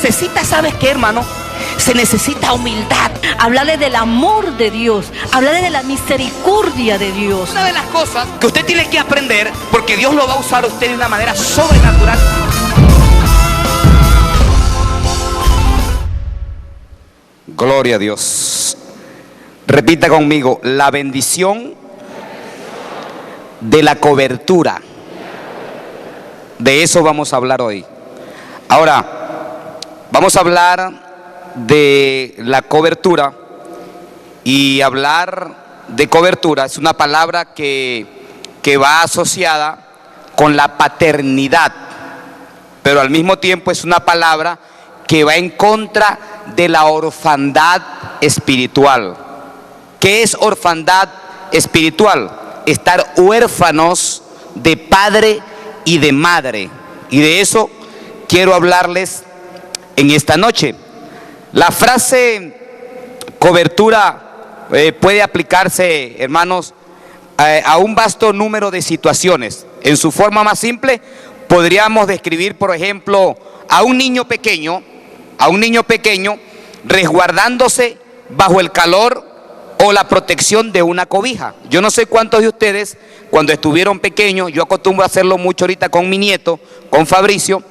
necesita, ¿sabes qué, hermano? Se necesita humildad. Hablarle del amor de Dios, hablarle de la misericordia de Dios. Una de las cosas que usted tiene que aprender, porque Dios lo va a usar a usted de una manera sobrenatural. Gloria a Dios. Repita conmigo: la bendición de la cobertura. De eso vamos a hablar hoy. Ahora, vamos a hablar de la cobertura. Y hablar de cobertura es una palabra que va asociada con la paternidad, pero al mismo tiempo es una palabra que va en contra de la orfandad espiritual. ¿Qué es orfandad espiritual? Estar huérfanos de padre y de madre. Y de eso quiero hablarles en esta noche. La frase cobertura puede aplicarse, hermanos, a un vasto número de situaciones. En su forma más simple, podríamos describir, por ejemplo, a un niño pequeño resguardándose bajo el calor o la protección de una cobija. Yo no sé cuántos de ustedes, cuando estuvieron pequeños, yo acostumbro a hacerlo mucho ahorita con mi nieto, con Fabricio,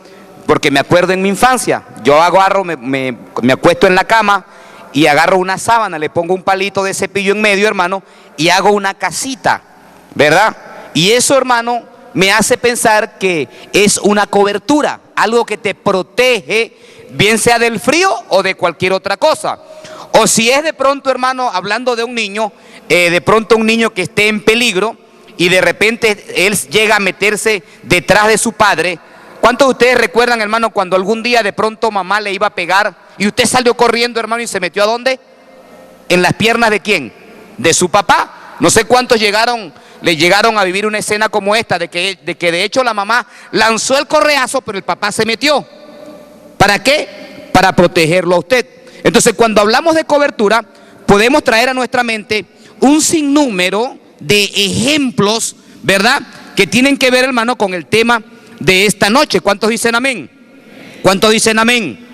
porque me acuerdo en mi infancia, yo agarro, me acuesto en la cama y agarro una sábana, le pongo un palito de cepillo en medio, hermano, y hago una casita, ¿verdad? Y eso, hermano, me hace pensar que es una cobertura, algo que te protege, bien sea del frío o de cualquier otra cosa. O si es de pronto, hermano, hablando de un niño, de pronto un niño que esté en peligro y de repente él llega a meterse detrás de su padre. ¿Cuántos de ustedes recuerdan, hermano, cuando algún día de pronto mamá le iba a pegar y usted salió corriendo, hermano, y se metió ¿a dónde? ¿En las piernas de quién? De su papá. No sé cuántos le llegaron a vivir una escena como esta, de que de hecho la mamá lanzó el correazo, pero el papá se metió. ¿Para qué? Para protegerlo a usted. Entonces, cuando hablamos de cobertura, podemos traer a nuestra mente un sinnúmero de ejemplos, ¿verdad?, que tienen que ver, hermano, con el tema de esta noche. ¿Cuántos dicen amén? ¿Cuántos dicen amén?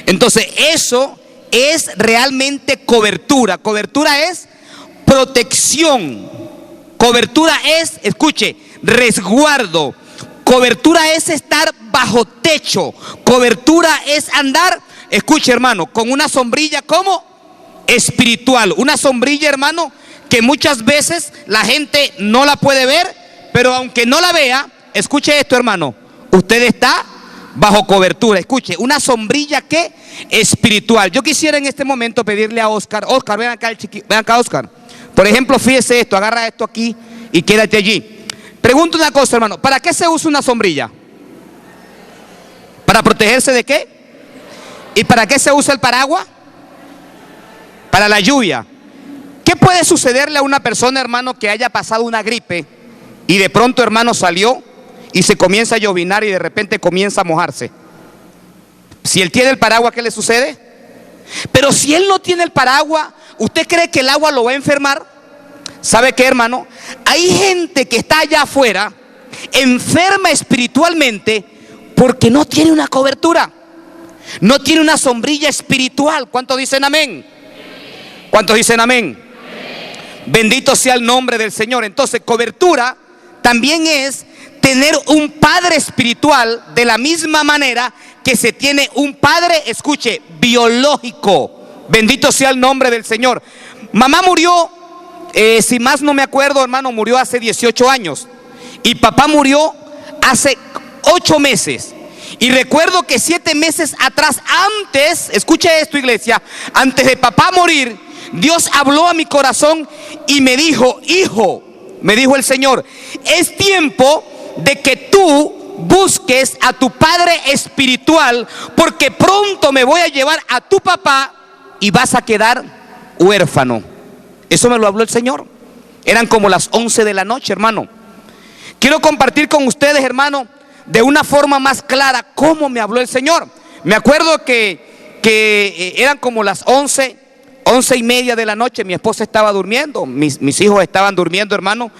Entonces, eso es realmente cobertura. Cobertura es protección. Cobertura es, escuche, resguardo. Cobertura es estar bajo techo. Cobertura es andar, escuche, hermano, con una sombrilla como espiritual. Una sombrilla, hermano, que muchas veces la gente no la puede ver, pero aunque no la vea, escuche esto, hermano, usted está bajo cobertura. Escuche, una sombrilla que espiritual. Yo quisiera en este momento pedirle a Oscar, ven acá, ven acá, Oscar. Por ejemplo, fíjese esto, agarra esto aquí y quédate allí. Pregunto una cosa, hermano, ¿para qué se usa una sombrilla? ¿Para protegerse de qué? ¿Y para qué se usa el paraguas? Para la lluvia. ¿Qué puede sucederle a una persona, hermano, que haya pasado una gripe y de pronto, hermano, salió y se comienza a llovinar y de repente comienza a mojarse? Si él tiene el paraguas, ¿qué le sucede? Pero si él no tiene el paraguas, ¿usted cree que el agua lo va a enfermar? ¿Sabe qué, hermano? Hay gente que está allá afuera, enferma espiritualmente, porque no tiene una cobertura, no tiene una sombrilla espiritual. ¿Cuántos dicen amén? ¿Cuántos dicen amén? Bendito sea el nombre del Señor. Entonces, cobertura también es tener un padre espiritual, de la misma manera que se tiene un padre, escuche, biológico. Bendito sea el nombre del Señor. Mamá murió, si más no me acuerdo, hermano, murió hace 18 años. Y papá murió hace 8 meses. Y recuerdo que 7 meses atrás, antes, escuche esto, iglesia, antes de papá morir, Dios habló a mi corazón y me dijo: hijo, me dijo el Señor, es tiempo de que tú busques a tu padre espiritual, porque pronto me voy a llevar a tu papá y vas a quedar huérfano. Eso me lo habló el Señor. Eran como las 11 de la noche, hermano. Quiero compartir con ustedes, hermano, de una forma más clara cómo me habló el Señor. Me acuerdo que eran como las 11:30 de la noche. Mi esposa estaba durmiendo, mis hijos estaban durmiendo, hermano.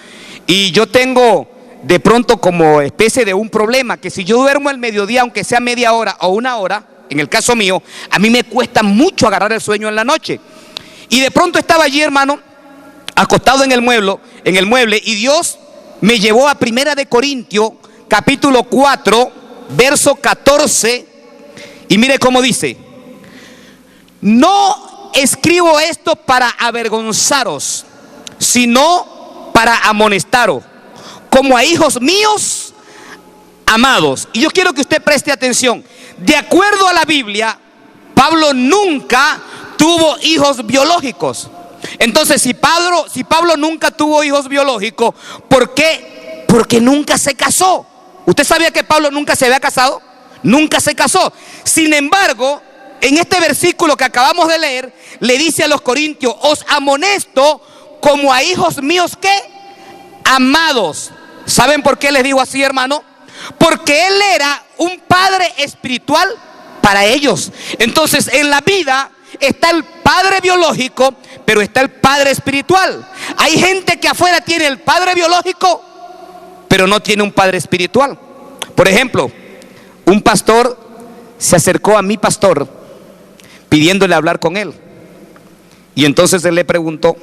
Y yo tengo de pronto como especie de un problema, que si yo duermo al mediodía, aunque sea media hora o una hora, en el caso mío, a mí me cuesta mucho agarrar el sueño en la noche. Y de pronto estaba allí, hermano, acostado en el mueble, y Dios me llevó a 1 de Corintios, capítulo 4, verso 14, y mire cómo dice: no escribo esto para avergonzaros, sino para amonestaros, como a hijos míos amados. Y yo quiero que usted preste atención. De acuerdo a la Biblia, Pablo nunca tuvo hijos biológicos. Entonces, si Pablo nunca tuvo hijos biológicos, ¿por qué? Porque nunca se casó. ¿Usted sabía que Pablo nunca se había casado? Nunca se casó. Sin embargo, en este versículo que acabamos de leer, le dice a los corintios: os amonesto como a hijos míos, ¿qué? Amados. ¿Saben por qué les digo así, hermano? Porque él era un padre espiritual para ellos. Entonces, en la vida está el padre biológico, pero está el padre espiritual. Hay gente que afuera tiene el padre biológico, pero no tiene un padre espiritual. Por ejemplo, un pastor se acercó a mi pastor pidiéndole hablar con él. Y entonces él le preguntó: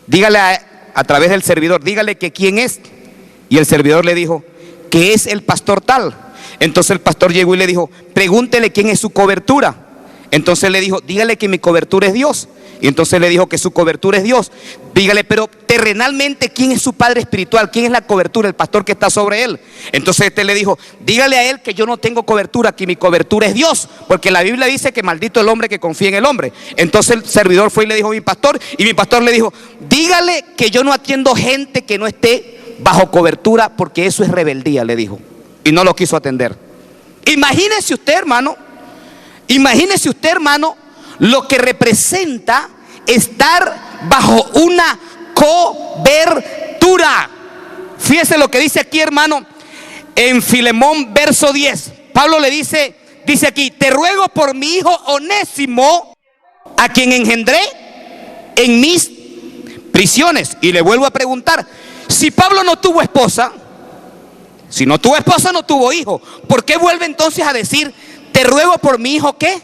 dígale a través del servidor, dígale que quién es. Y el servidor le dijo que es el pastor tal. Entonces el pastor llegó y le dijo: pregúntele quién es su cobertura. Entonces le dijo: dígale que mi cobertura es Dios. Y entonces le dijo que su cobertura es Dios. Dígale, pero terrenalmente, ¿quién es su padre espiritual? ¿Quién es la cobertura? El pastor que está sobre él. Entonces este le dijo: dígale a él que yo no tengo cobertura, que mi cobertura es Dios, porque la Biblia dice que maldito el hombre que confía en el hombre. Entonces el servidor fue y le dijo a mi pastor, y mi pastor le dijo: dígale que yo no atiendo gente que no esté bajo cobertura, porque eso es rebeldía, le dijo. Y no lo quiso atender. Imagínese usted, hermano, lo que representa estar bajo una cobertura. Fíjese lo que dice aquí, hermano, en Filemón, verso 10. Pablo le dice aquí: te ruego por mi hijo Onésimo, a quien engendré en mis prisiones. Y le vuelvo a preguntar: si Pablo no tuvo esposa, si no tuvo esposa, no tuvo hijo, ¿por qué vuelve entonces a decir: te ruego por mi hijo, ¿qué?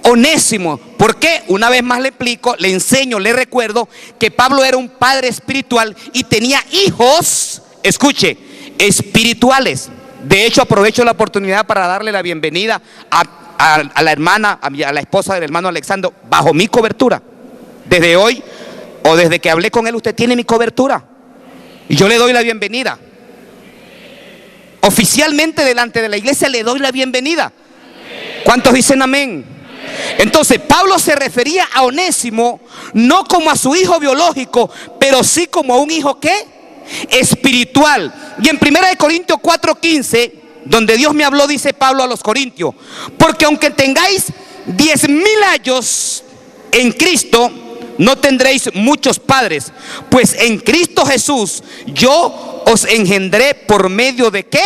Onésimo? ¿Por qué? Una vez más le explico, le enseño, le recuerdo que Pablo era un padre espiritual y tenía hijos, escuche, espirituales. De hecho, aprovecho la oportunidad para darle la bienvenida a la hermana, a la esposa del hermano Alexandro, bajo mi cobertura. Desde hoy, o desde que hablé con él, usted tiene mi cobertura. Y yo le doy la bienvenida. Oficialmente delante de la iglesia le doy la bienvenida. ¿Cuántos dicen amén? Entonces Pablo se refería a Onésimo no como a su hijo biológico, pero sí como a un hijo, ¿qué? Espiritual. Y en 1 Corintios 4:15, donde Dios me habló, dice Pablo a los corintios: porque aunque tengáis 10,000 años en Cristo, no tendréis muchos padres, pues en Cristo Jesús yo os engendré por medio de ¿qué?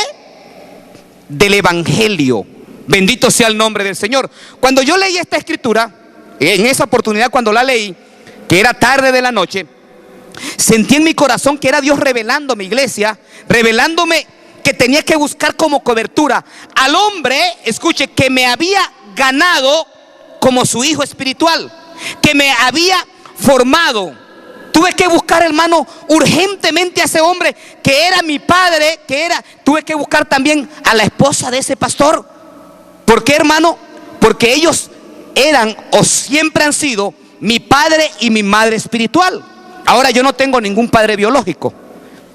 Del evangelio. Bendito sea el nombre del Señor. Cuando yo leí esta escritura, en esa oportunidad cuando la leí, que era tarde de la noche, sentí en mi corazón que era Dios revelándome, iglesia, revelándome que tenía que buscar como cobertura al hombre, escuche, que me había ganado como su hijo espiritual, que me había formado. Tuve que buscar, hermano, urgentemente a ese hombre que era mi padre, tuve que buscar también a la esposa de ese pastor. ¿Por qué, hermano? Porque ellos eran o siempre han sido mi padre y mi madre espiritual. Ahora yo no tengo ningún padre biológico,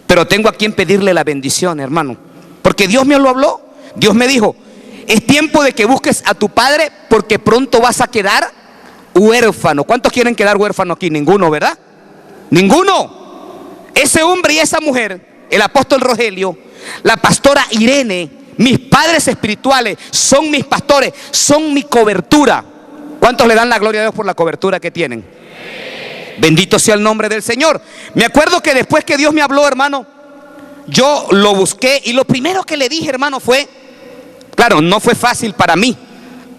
pero tengo a quien pedirle la bendición, hermano, porque Dios me lo habló. Dios me dijo: es tiempo de que busques a tu padre, porque pronto vas a quedar huérfano. ¿Cuántos quieren quedar huérfano aquí? Ninguno, ¿verdad? Ninguno. Ese hombre y esa mujer, el apóstol Rogelio, la pastora Irene, mis padres espirituales, son mis pastores, son mi cobertura. ¿Cuántos le dan la gloria a Dios por la cobertura que tienen? Bendito sea el nombre del Señor. Me acuerdo que después que Dios me habló, hermano, yo lo busqué, y lo primero que le dije, hermano, fue, claro, no fue fácil para mí.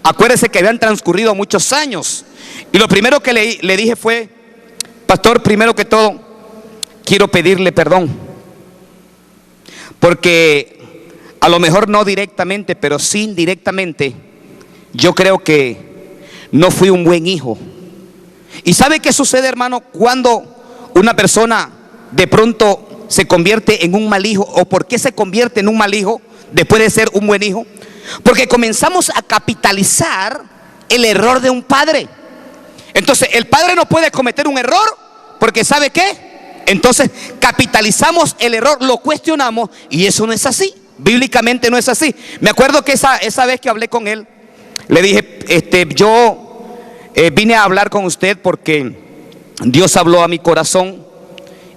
Acuérdese que habían transcurrido muchos años. Y lo primero que le dije fue: pastor, primero que todo, quiero pedirle perdón, porque a lo mejor no directamente, pero sí indirectamente, yo creo que no fui un buen hijo. ¿Y sabe qué sucede, hermano, cuando una persona de pronto se convierte en un mal hijo? ¿O por qué se convierte en un mal hijo después de ser un buen hijo? Porque comenzamos a capitalizar el error de un padre. Entonces el padre no puede cometer un error porque ¿sabe qué? Entonces capitalizamos el error, lo cuestionamos, y eso no es así. Bíblicamente no es así. Me acuerdo que esa vez que hablé con él, le dije, yo vine a hablar con usted porque Dios habló a mi corazón,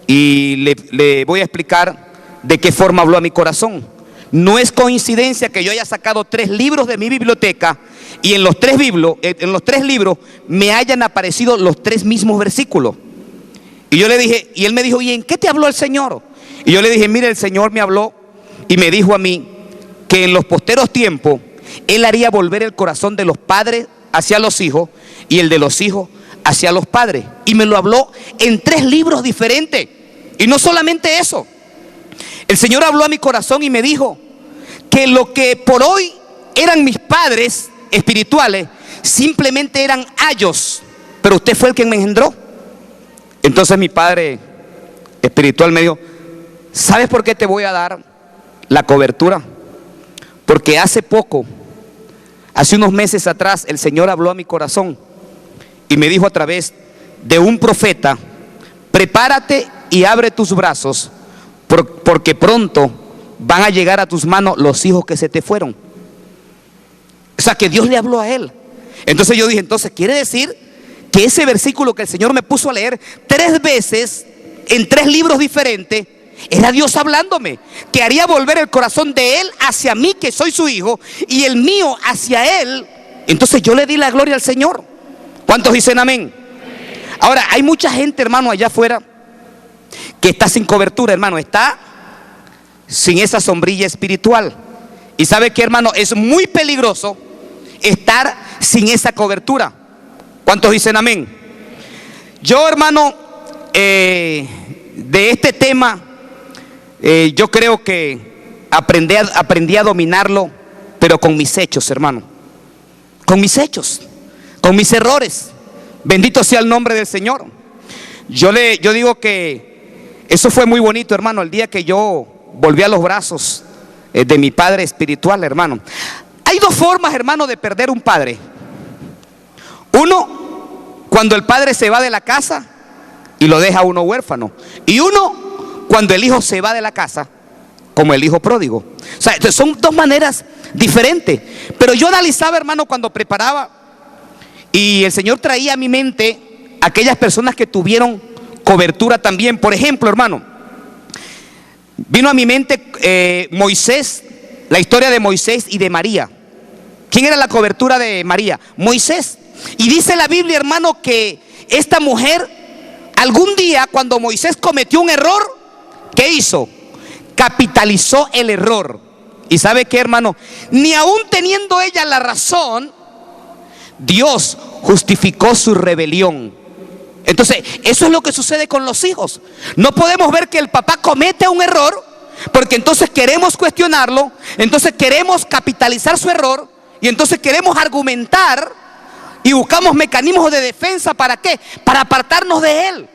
y le voy a explicar de qué forma habló a mi corazón. No es coincidencia que yo haya sacado 3 libros de mi biblioteca y en los 3 libros me hayan aparecido los 3 mismos versículos. Y yo le dije, y él me dijo, ¿y en qué te habló el Señor? Y yo le dije, mire, el Señor me habló y me dijo a mí que en los posteros tiempos Él haría volver el corazón de los padres hacia los hijos y el de los hijos hacia los padres. Y me lo habló en 3 libros diferentes. Y no solamente eso, el Señor habló a mi corazón y me dijo que lo que por hoy eran mis padres espirituales simplemente eran ayos, pero usted fue el que me engendró. Entonces mi padre espiritual me dijo, ¿sabes por qué te voy a dar la cobertura? Porque hace unos meses atrás, el Señor habló a mi corazón y me dijo a través de un profeta, prepárate y abre tus brazos, porque pronto van a llegar a tus manos los hijos que se te fueron. O sea, que Dios le habló a él. Entonces yo dije, entonces quiere decir que ese versículo que el Señor me puso a leer 3 veces en 3 libros diferentes, era Dios hablándome, que haría volver el corazón de Él hacia mí, que soy su hijo, y el mío hacia Él. Entonces yo le di la gloria al Señor. ¿Cuántos dicen amén? Ahora, hay mucha gente, hermano, allá afuera que está sin cobertura, hermano, está sin esa sombrilla espiritual. Y ¿sabe qué, hermano? Es muy peligroso estar sin esa cobertura. ¿Cuántos dicen amén? Yo, hermano, de este tema, yo creo que aprendí a dominarlo, pero con mis hechos, hermano. Con mis hechos, con mis errores. Bendito sea el nombre del Señor. Yo digo que eso fue muy bonito, hermano, el día que yo volví a los brazos de mi padre espiritual, hermano. Hay 2 formas, hermano, de perder un padre. Uno, cuando el padre se va de la casa y lo deja a uno huérfano. Y uno, cuando el hijo se va de la casa, como el hijo pródigo. O sea, son 2 maneras diferentes. Pero yo analizaba, hermano, cuando preparaba, y el Señor traía a mi mente aquellas personas que tuvieron cobertura también. Por ejemplo, hermano, vino a mi mente Moisés, la historia de Moisés y de María. ¿Quién era la cobertura de María? Moisés. Y dice la Biblia, hermano, que esta mujer, algún día cuando Moisés cometió un error, ¿qué hizo? Capitalizó el error. ¿Y sabe qué, hermano? Ni aún teniendo ella la razón, Dios justificó su rebelión. Entonces, eso es lo que sucede con los hijos. No podemos ver que el papá comete un error, porque entonces queremos cuestionarlo, entonces queremos capitalizar su error, y entonces queremos argumentar y buscamos mecanismos de defensa. ¿Para qué? Para apartarnos de él.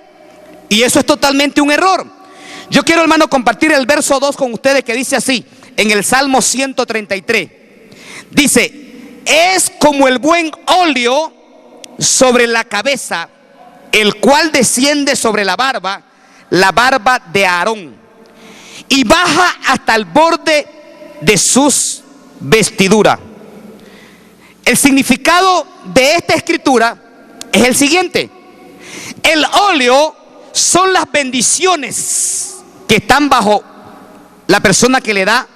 Y eso es totalmente un error. Yo quiero, hermano, compartir el verso 2 con ustedes, que dice así, en el Salmo 133. Dice, es como el buen óleo sobre la cabeza, el cual desciende sobre la barba de Aarón, y baja hasta el borde de sus vestiduras. El significado de esta escritura es el siguiente: el óleo son las bendiciones que están bajo la persona que le da,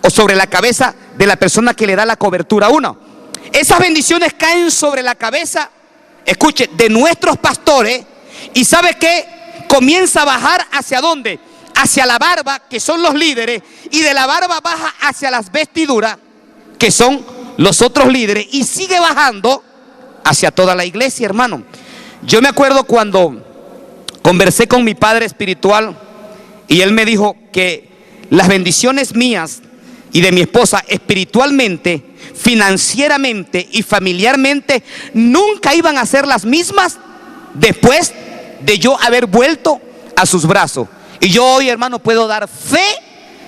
o sobre la cabeza de la persona que le da la cobertura a uno. Esas bendiciones caen sobre la cabeza, escuche, de nuestros pastores, y ¿sabe qué? Comienza a bajar ¿hacia dónde? Hacia la barba, que son los líderes, y de la barba baja hacia las vestiduras, que son los otros líderes, y sigue bajando hacia toda la iglesia, hermano. Yo me acuerdo cuando conversé con mi padre espiritual, y él me dijo que las bendiciones mías y de mi esposa espiritualmente, financieramente y familiarmente nunca iban a ser las mismas después de yo haber vuelto a sus brazos. Y yo hoy, hermano, puedo dar fe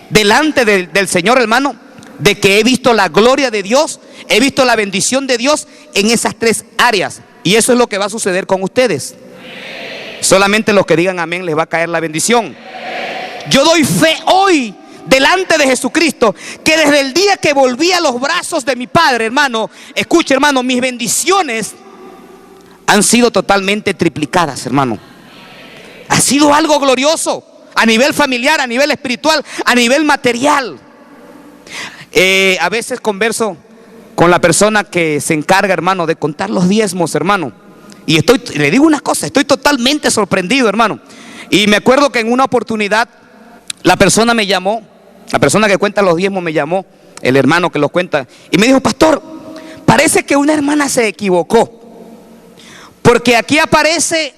delante del Señor, hermano, de que he visto la gloria de Dios, he visto la bendición de Dios en esas tres áreas. Y eso es lo que va a suceder con ustedes. Solamente los que digan amén les va a caer la bendición. Yo doy fe hoy delante de Jesucristo que desde el día que volví a los brazos de mi Padre, hermano, escuche, hermano, mis bendiciones han sido totalmente triplicadas, hermano. Ha sido algo glorioso a nivel familiar, a nivel espiritual, a nivel material. A veces converso con la persona que se encarga, hermano, de contar los diezmos, hermano. Y le digo una cosa, estoy totalmente sorprendido, hermano. Y me acuerdo que en una oportunidad la persona me llamó, la persona que cuenta los diezmos me llamó, el hermano que los cuenta, y me dijo: pastor, parece que una hermana se equivocó, porque aquí aparece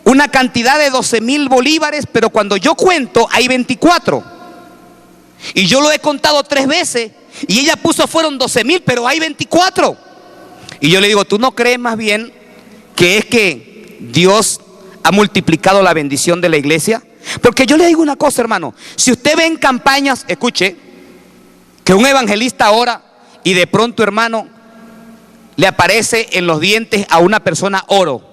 una cantidad de 12,000 bolívares, pero cuando yo cuento hay 24. Y yo lo he contado 3 veces y ella puso fueron 12,000, pero hay 24. Y yo le digo: ¿tú no crees más bien que es que Dios ha multiplicado la bendición de la iglesia? Porque yo le digo una cosa, hermano, si usted ve en campañas, escuche, que un evangelista ora y de pronto, hermano, le aparece en los dientes a una persona oro.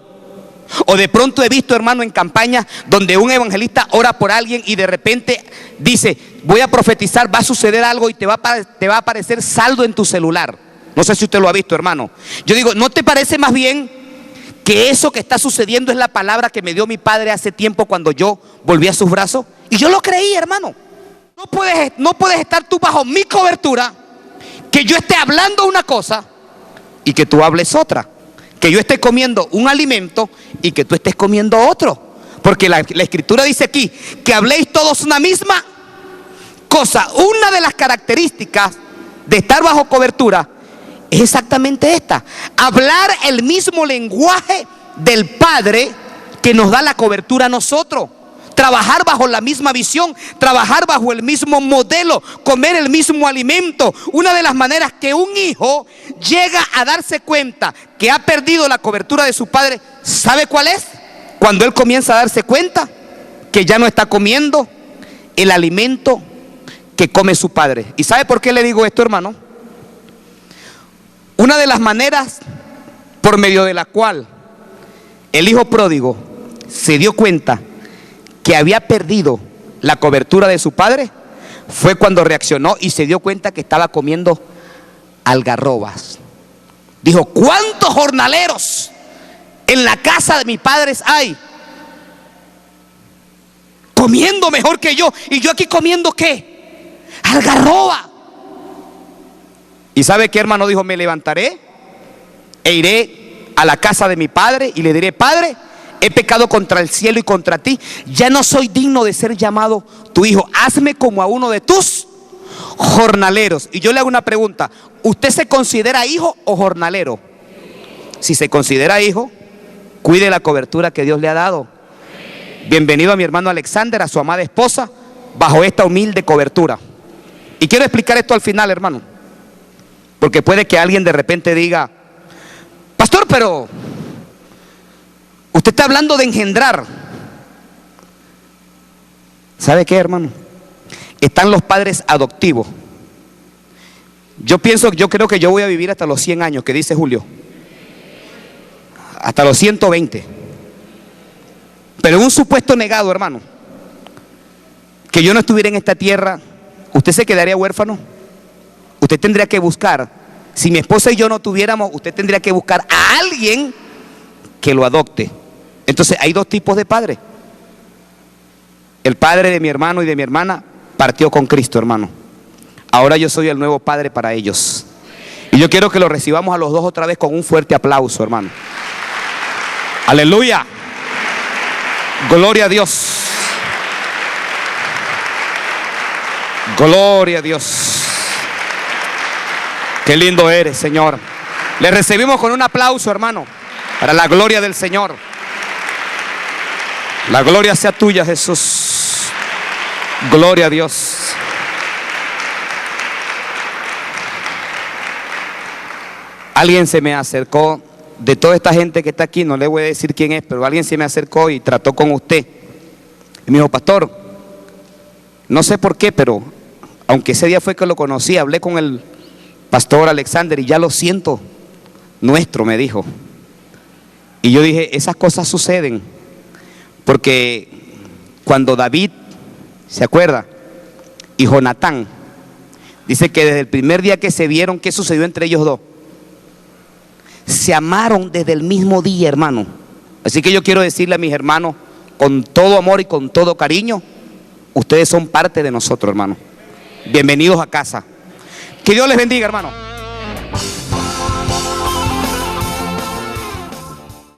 O de pronto he visto, hermano, en campañas donde un evangelista ora por alguien y de repente dice: voy a profetizar, va a suceder algo y te va a aparecer saldo en tu celular. No sé si usted lo ha visto, hermano. Yo digo, ¿no te parece más bien que eso que está sucediendo es la palabra que me dio mi padre hace tiempo cuando yo volví a sus brazos? Y yo lo creí, hermano. No puedes estar tú bajo mi cobertura, que yo esté hablando una cosa y que tú hables otra. Que yo esté comiendo un alimento y que tú estés comiendo otro. Porque la escritura dice aquí que habléis todos una misma cosa. Una de las características de estar bajo cobertura es exactamente esta: hablar el mismo lenguaje del Padre que nos da la cobertura a nosotros. Trabajar bajo la misma visión, trabajar bajo el mismo modelo, comer el mismo alimento. Una de las maneras que un hijo llega a darse cuenta que ha perdido la cobertura de su padre, ¿sabe cuál es? Cuando él comienza a darse cuenta que ya no está comiendo el alimento que come su padre. ¿Y sabe por qué le digo esto, hermano? Una de las maneras por medio de la cual el hijo pródigo se dio cuenta que había perdido la cobertura de su padre fue cuando reaccionó y se dio cuenta que estaba comiendo algarrobas. Dijo: ¿cuántos jornaleros en la casa de mis padres hay comiendo mejor que yo? Y yo aquí comiendo ¿qué? Algarroba. ¿Y sabe qué, hermano? Dijo: me levantaré e iré a la casa de mi padre y le diré: Padre, he pecado contra el cielo y contra ti, ya no soy digno de ser llamado tu hijo, hazme como a uno de tus jornaleros. Y yo le hago una pregunta: ¿usted se considera hijo o jornalero? Si se considera hijo, cuide la cobertura que Dios le ha dado. Bienvenido a mi hermano Alexander, a su amada esposa, bajo esta humilde cobertura. Y quiero explicar esto al final, hermano, porque puede que alguien de repente diga: pastor, pero usted está hablando de engendrar. ¿Sabe qué, hermano? Están los padres adoptivos. Yo creo que yo voy a vivir hasta los 100 años, que dice Julio. Hasta los 120. Pero en un supuesto negado, hermano, que yo no estuviera en esta tierra, ¿usted se quedaría huérfano? Usted tendría que buscar, si mi esposa y yo no tuviéramos, usted tendría que buscar a alguien que lo adopte. Entonces hay 2 tipos de padres. El padre de mi hermano y de mi hermana partió con Cristo, hermano. Ahora yo soy el nuevo padre para ellos. Y yo quiero que lo recibamos a los 2 otra vez con un fuerte aplauso, hermano. Aleluya. Gloria a Dios. Gloria a Dios. Qué lindo eres, Señor. Le recibimos con un aplauso, hermano, para la gloria del Señor. La gloria sea tuya, Jesús. Gloria a Dios. alguien se me acercó, de toda esta gente que está aquí, no le voy a decir quién es, pero alguien se me acercó y trató con usted. Y me dijo, pastor, no sé por qué, pero aunque ese día fue que lo conocí, hablé con el pastor Alexander y ya lo siento nuestro, me dijo. Y yo dije, esas cosas suceden, porque cuando David, ¿se acuerda? Y Jonatán, dice que desde el primer día que se vieron, ¿qué sucedió entre ellos dos? Se amaron desde el mismo día, hermano. Así que yo quiero decirle a mis hermanos, con todo amor y con todo cariño, ustedes son parte de nosotros, hermano. Bienvenidos a casa. Que Dios les bendiga, hermano.